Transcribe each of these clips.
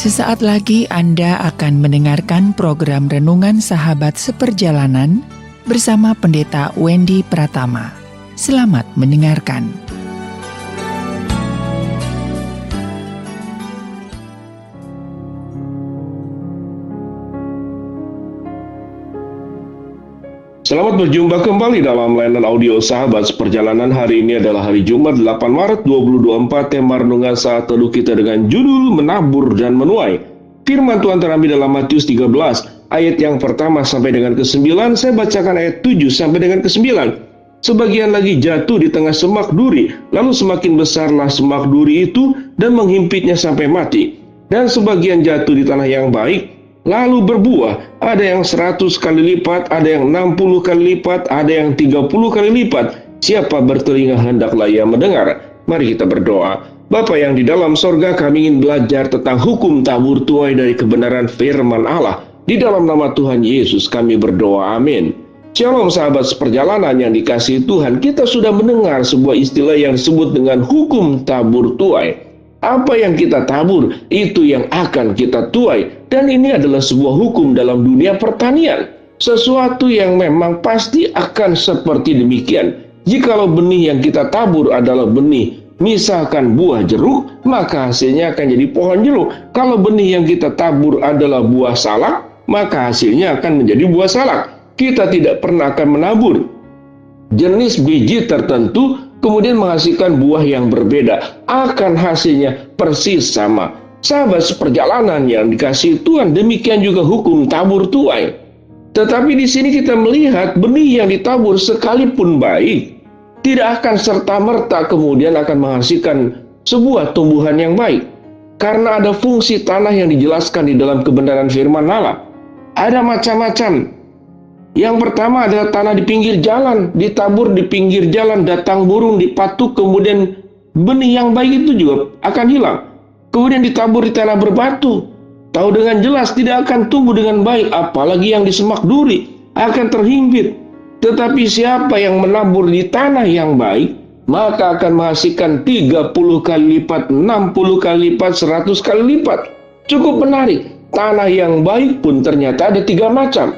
Sesaat lagi Anda akan mendengarkan program Renungan Sahabat Seperjalanan bersama Pendeta Wendy Pratama. Selamat mendengarkan. Selamat berjumpa kembali dalam layanan audio Sahabat Seperjalanan. Hari ini adalah hari Jumat 8 Maret 2024. Tema renungan saat teduh kita dengan judul Menabur dan Menuai. Firman Tuhan terambil dalam Matius 13 ayat yang pertama sampai dengan ke-9. Saya bacakan ayat 7 sampai dengan ke-9. Sebagian lagi jatuh di tengah semak duri, lalu semakin besarlah semak duri itu dan menghimpitnya sampai mati. Dan sebagian jatuh di tanah yang baik, lalu berbuah, ada yang 100 kali lipat, ada yang 60 kali lipat, ada yang 30 kali lipat. Siapa bertelinga hendaklah ia mendengar. Mari kita berdoa. Bapa yang di dalam sorga, kami ingin belajar tentang hukum tabur tuai dari kebenaran firman Allah. Di dalam nama Tuhan Yesus kami berdoa, amin. Shalom sahabat seperjalanan yang dikasihi Tuhan. Kita sudah mendengar sebuah istilah yang disebut dengan hukum tabur tuai. Apa yang kita tabur, itu yang akan kita tuai. Dan ini adalah sebuah hukum dalam dunia pertanian. Sesuatu yang memang pasti akan seperti demikian. Jikalau benih yang kita tabur adalah benih, misalkan buah jeruk, maka hasilnya akan jadi pohon jeruk. Kalau benih yang kita tabur adalah buah salak, maka hasilnya akan menjadi buah salak. Kita tidak pernah akan menabur jenis biji tertentu kemudian menghasilkan buah yang berbeda, akan hasilnya persis sama. Sahabat seperjalanan yang dikasihi Tuhan, demikian juga hukum tabur tuai. Tetapi di sini kita melihat benih yang ditabur sekalipun baik, tidak akan serta-merta kemudian akan menghasilkan sebuah tumbuhan yang baik. Karena ada fungsi tanah yang dijelaskan di dalam kebenaran firman Allah. Ada macam-macam. Yang pertama adalah tanah di pinggir jalan, ditabur di pinggir jalan, datang burung, dipatuk, kemudian benih yang baik itu juga akan hilang. Kemudian ditabur di tanah berbatu, tahu dengan jelas tidak akan tumbuh dengan baik, apalagi yang di semak duri, akan terhimpit. Tetapi siapa yang menabur di tanah yang baik, maka akan menghasilkan 30 kali lipat, 60 kali lipat, 100 kali lipat. Cukup menarik, tanah yang baik pun ternyata ada 3 macam.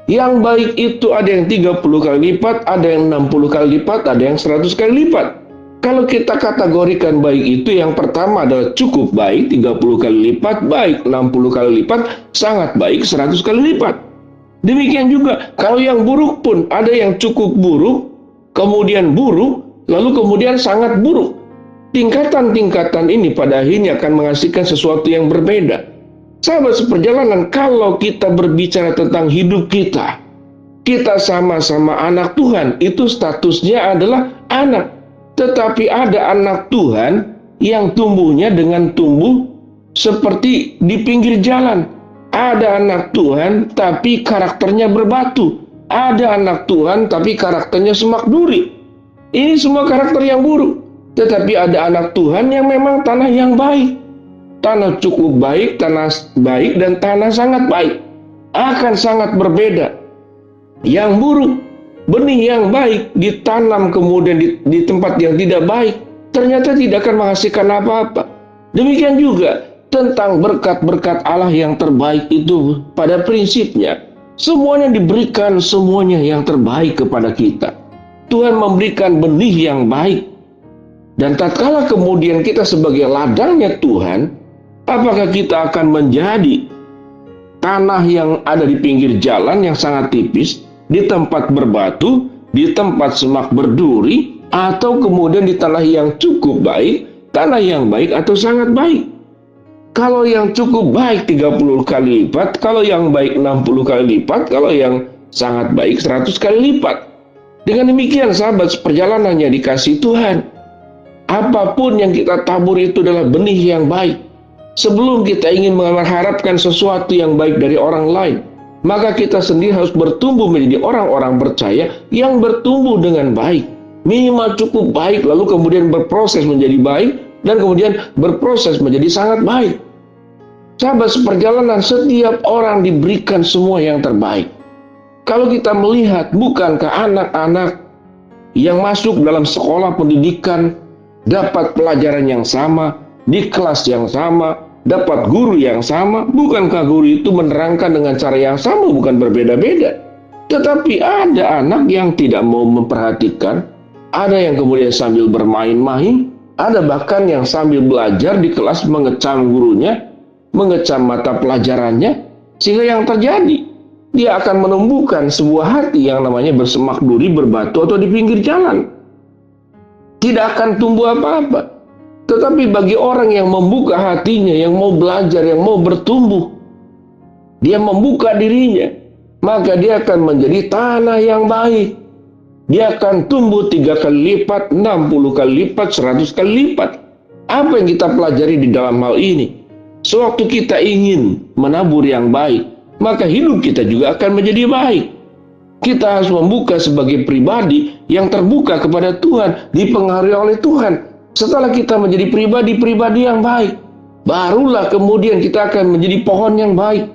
Yang baik itu ada yang 30 kali lipat, ada yang 60 kali lipat, ada yang 100 kali lipat. Kalau kita kategorikan baik itu, yang pertama adalah cukup baik, 30 kali lipat, baik 60 kali lipat, sangat baik 100 kali lipat. Demikian juga kalau yang buruk pun ada yang cukup buruk, kemudian buruk, lalu kemudian sangat buruk. Tingkatan-tingkatan ini pada akhirnya akan menghasilkan sesuatu yang berbeda. Sahabat seperjalanan, kalau kita berbicara tentang hidup kita, kita sama-sama anak Tuhan, itu statusnya adalah anak. Tetapi ada anak Tuhan yang tumbuhnya dengan tumbuh seperti di pinggir jalan. Ada anak Tuhan tapi karakternya berbatu. Ada anak Tuhan tapi karakternya semak duri. Ini semua karakter yang buruk. Tetapi ada anak Tuhan yang memang tanah yang baik. Tanah cukup baik, tanah baik, dan tanah sangat baik. Akan sangat berbeda. Yang buruk, benih yang baik ditanam kemudian di tempat yang tidak baik, ternyata tidak akan menghasilkan apa-apa. Demikian juga tentang berkat-berkat Allah yang terbaik itu pada prinsipnya. Semuanya diberikan, semuanya yang terbaik kepada kita. Tuhan memberikan benih yang baik. Dan tatkala kemudian kita sebagai ladangnya Tuhan, apakah kita akan menjadi tanah yang ada di pinggir jalan yang sangat tipis, di tempat berbatu, di tempat semak berduri, atau kemudian di tanah yang cukup baik, tanah yang baik atau sangat baik? Kalau yang cukup baik 30 kali lipat, kalau yang baik 60 kali lipat, kalau yang sangat baik 100 kali lipat. Dengan demikian sahabat seperjalanan yang dikasihi Tuhan, apapun yang kita tabur itu adalah benih yang baik. Sebelum kita ingin mengharapkan sesuatu yang baik dari orang lain, maka kita sendiri harus bertumbuh menjadi orang-orang percaya yang bertumbuh dengan baik. Minimal cukup baik, lalu kemudian berproses menjadi baik, dan kemudian berproses menjadi sangat baik. Sahabat seperjalanan, setiap orang diberikan semua yang terbaik. Kalau kita melihat, bukankah anak-anak yang masuk dalam sekolah pendidikan dapat pelajaran yang sama, di kelas yang sama, dapat guru yang sama? Bukankah guru itu menerangkan dengan cara yang sama, bukan berbeda-beda? Tetapi ada anak yang tidak mau memperhatikan, ada yang kemudian sambil bermain-main, ada bahkan yang sambil belajar di kelas mengecam gurunya, mengecam mata pelajarannya, sehingga yang terjadi, dia akan menumbuhkan sebuah hati yang namanya bersemak duri, berbatu, atau di pinggir jalan. Tidak akan tumbuh apa-apa. Tetapi bagi orang yang membuka hatinya, yang mau belajar, yang mau bertumbuh, dia membuka dirinya, maka dia akan menjadi tanah yang baik. Dia akan tumbuh 3 kali lipat, 60 kali lipat, 100 kali lipat. Apa yang kita pelajari di dalam hal ini? Sewaktu kita ingin menabur yang baik, maka hidup kita juga akan menjadi baik. Kita harus membuka sebagai pribadi yang terbuka kepada Tuhan, dipengaruhi oleh Tuhan. Setelah kita menjadi pribadi-pribadi yang baik, barulah kemudian kita akan menjadi pohon yang baik,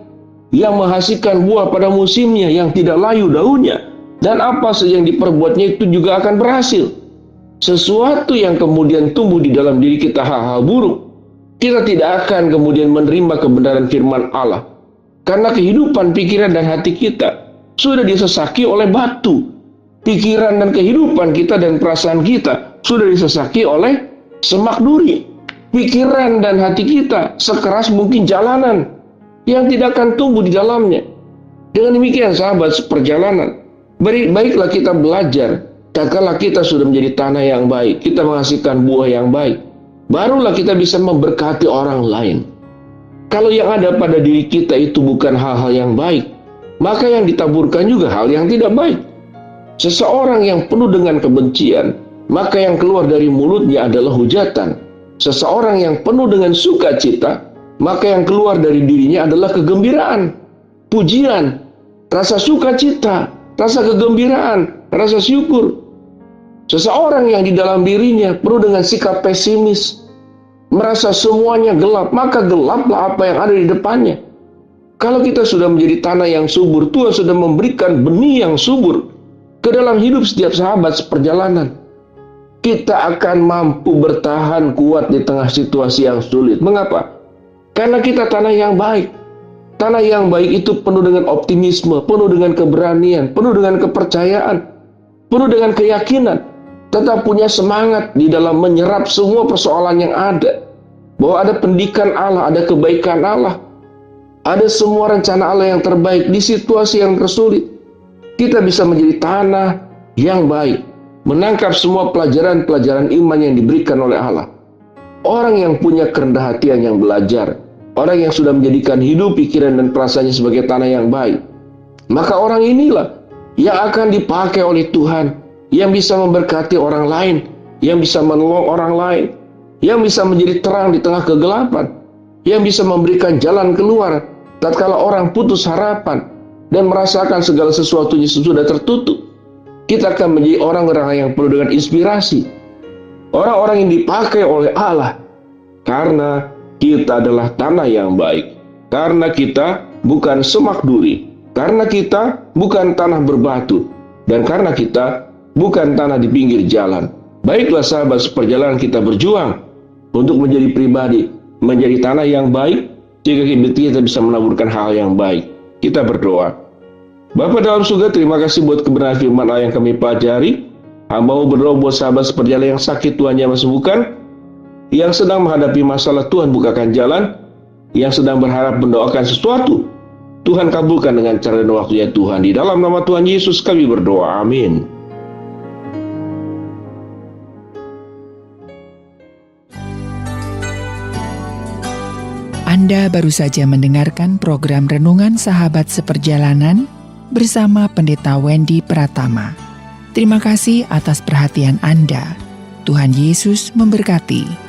yang menghasilkan buah pada musimnya, yang tidak layu daunnya, dan apa saja yang diperbuatnya itu juga akan berhasil. Sesuatu yang kemudian tumbuh di dalam diri kita hal-hal buruk, kita tidak akan kemudian menerima kebenaran firman Allah, karena kehidupan, pikiran, dan hati kita sudah disesaki oleh batu. Pikiran dan kehidupan kita dan perasaan kita sudah disesaki oleh semak duri. Pikiran dan hati kita sekeras mungkin jalanan yang tidak akan tumbuh di dalamnya. Dengan demikian, sahabat seperjalanan, baiklah kita belajar. Tatkala kita sudah menjadi tanah yang baik, kita menghasilkan buah yang baik, barulah kita bisa memberkati orang lain. Kalau yang ada pada diri kita itu bukan hal-hal yang baik, maka yang ditaburkan juga hal yang tidak baik. Seseorang yang penuh dengan kebencian, maka yang keluar dari mulutnya adalah hujatan. Seseorang yang penuh dengan sukacita, maka yang keluar dari dirinya adalah kegembiraan, pujian, rasa sukacita, rasa kegembiraan, rasa syukur. Seseorang yang di dalam dirinya penuh dengan sikap pesimis, merasa semuanya gelap, maka gelaplah apa yang ada di depannya. Kalau kita sudah menjadi tanah yang subur, Tuhan sudah memberikan benih yang subur ke dalam hidup setiap sahabat seperjalanan. Kita akan mampu bertahan kuat di tengah situasi yang sulit. Mengapa? Karena kita tanah yang baik. Tanah yang baik itu penuh dengan optimisme, penuh dengan keberanian, penuh dengan kepercayaan, penuh dengan keyakinan, tetap punya semangat di dalam menyerap semua persoalan yang ada. Bahwa ada pendidikan Allah, ada kebaikan Allah, ada semua rencana Allah yang terbaik di situasi yang tersulit. Kita bisa menjadi tanah yang baik, menangkap semua pelajaran-pelajaran iman yang diberikan oleh Allah. Orang yang punya kerendah hatian yang belajar, orang yang sudah menjadikan hidup, pikiran, dan perasaannya sebagai tanah yang baik, maka orang inilah yang akan dipakai oleh Tuhan, yang bisa memberkati orang lain, yang bisa menolong orang lain, yang bisa menjadi terang di tengah kegelapan, yang bisa memberikan jalan keluar tatkala orang putus harapan dan merasakan segala sesuatunya sudah tertutup. Kita akan menjadi orang-orang yang penuh dengan inspirasi, orang-orang yang dipakai oleh Allah, karena kita adalah tanah yang baik, karena kita bukan semak duri, karena kita bukan tanah berbatu, dan karena kita bukan tanah di pinggir jalan. Baiklah sahabat seperjalanan, kita berjuang untuk menjadi pribadi, menjadi tanah yang baik, sehingga kita bisa menaburkan hal yang baik. Kita berdoa. Bapa dalam surga, terima kasih buat kebenaran firman Allah yang kami pelajari. Hamba mau berdoa buat sahabat seperjalanan yang sakit, Tuhan yang sembuhkan, yang sedang menghadapi masalah, Tuhan bukakan jalan, yang sedang berharap mendoakan sesuatu, Tuhan kabulkan dengan cara dan waktunya Tuhan. Di dalam nama Tuhan Yesus kami berdoa, amin. Anda baru saja mendengarkan program Renungan Sahabat Seperjalanan bersama Pendeta Wendy Pratama. Terima kasih atas perhatian Anda. Tuhan Yesus memberkati.